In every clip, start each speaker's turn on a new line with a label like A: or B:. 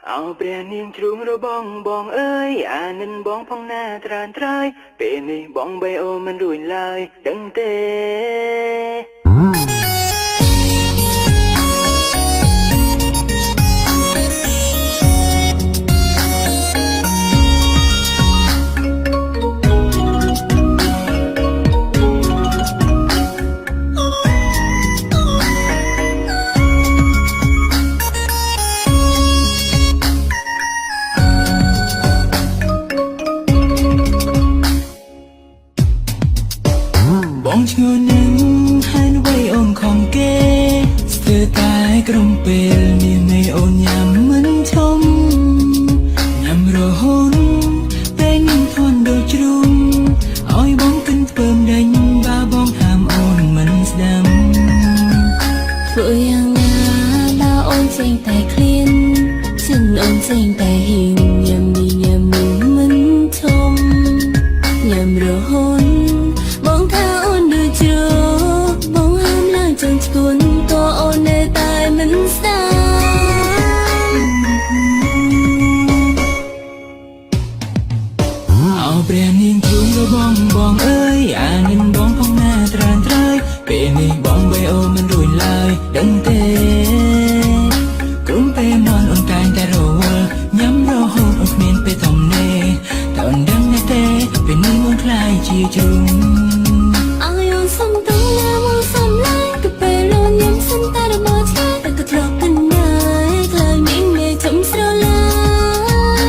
A: เอาเปลี่ยนนิ่งทรุงเราบองเอ้ยอ่านันบองพองหน้าตรานตรายเป็นนี่บองใบโอมันรุ่ยลายดังเตบองเชื่อหนึ่งให้ไว้อมของเกสเตอร์ตายกรมเปลนี่ไม่โอนยำมันชมยำรอหนเป็นทอนโดจรุงอ้อยบองขึ้นเปิมดังบาบองห้ามโอนมันสดำ
B: ធ្វើយ៉ាងណាបើអូនចេញតែឃ្លានចិនអូនចេញតែហ៊ានញ៉ាំនេះញ៉ាំនោះមិនធំញ៉ាំរហូតបងថាអូនដូចជ្រោបងហាមឡើងចង់ស្គួនតអូននៅតែមិនស្ដា
A: เอาเปลี่ยนนิ่งทรุงเราบองเอ้ยอ่านันบองพองหน้าตรานตรายเป็นนี่บองใบโอมันรุ่ยลายดังเตกรุงเปมอนอ่อนกายแต่รอวลย้ำรอโหดอ่อนเมียนไปทำเนตอนดังในเตเป็นนี่มันคลายจีจุง
B: អើយអូនសុំទៅណាមកសុំឡាយក៏ពេលអូនញ៉ាំសិនតែរបស់ឆ្ងាយតែក៏ធ្លាប់กันได้ខ្លាំងមីងមេចំស្រឡា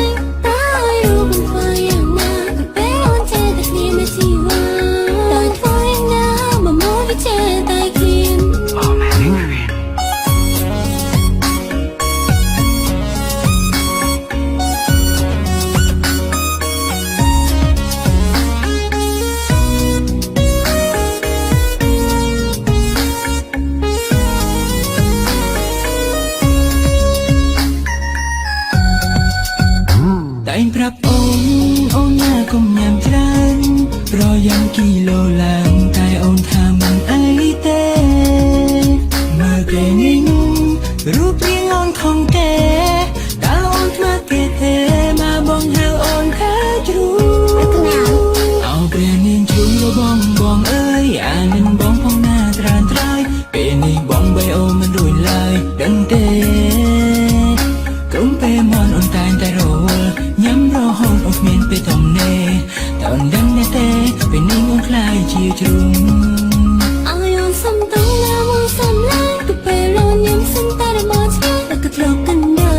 B: យតើរូបមិនធ្វើយ៉ាងណាក៏ពេលអូនចេះតែគ្នានៅជីវ៉ាតើធ្វើយ៉ាងណាមកមកវាចេះតែគ្នា
A: Oh Mary Queen តែងប្រាប់អូនណាកុំញ៉ាំច្រើនប្រយ៉ាងគីឡូឡើងតែអូនថាមិនអីទេមើលគេนิ่งរូបរាងអូនខំគេតើអូនធ្វើគេទេមកបងហៅអូនថាជ្រូเอาเปลี่ยนนิ่งជ្រូងបងអើយអានឹងបងផងណាត្រានត្រើយពេលនេះបងបីអូនមិនរួចឡើយដឹងទេក្រុមពេលមន់អូនតែងតែរវល់ញ៉ាំរហូតអូនគ្មានពេលទំនេរតើអូនដឹងទេពេលនេះអូនខ្លាយជាជ្រូង
B: អើយអូនសុំទៅណាមកសុំឡាយក៏ពេលអូនញ៉ាំសិនតែរបស់ឆ្ងាយតែក៏ធ្លាប់กันได้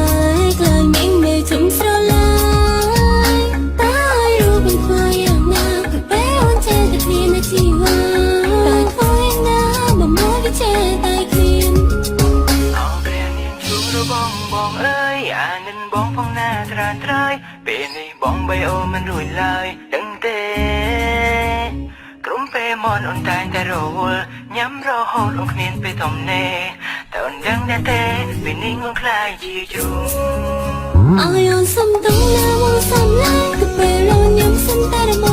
B: ខ្លាំងមីងមេចំស្រឡាយតើរូបមិនធ្វើយ៉ាងណាក៏ពេលអូនចេះតែគ្នានៅជីវ៉ាតើធ្វើយ៉ាងណាមកមកវាចេះតែគ្នា
A: เอาเปลี่ยนนิ่งทรุงเราบองเอ้ยอ่านันบองพองหน้าตรานตรายเป็นนี่บองใบโอมันรุ่ยลายดังเตกรุมเปมอนอ่อนตายแต่รอวลย้ำรอโหดอ่อนเมียนไปทำเนแต่อ่อนดังเตเป็นนี่งอนคลายจีจุง
B: អើយអូនសុំទៅណាមកសុំឡាយក៏ពេលអូនញ៉ាំសិនតែរបស់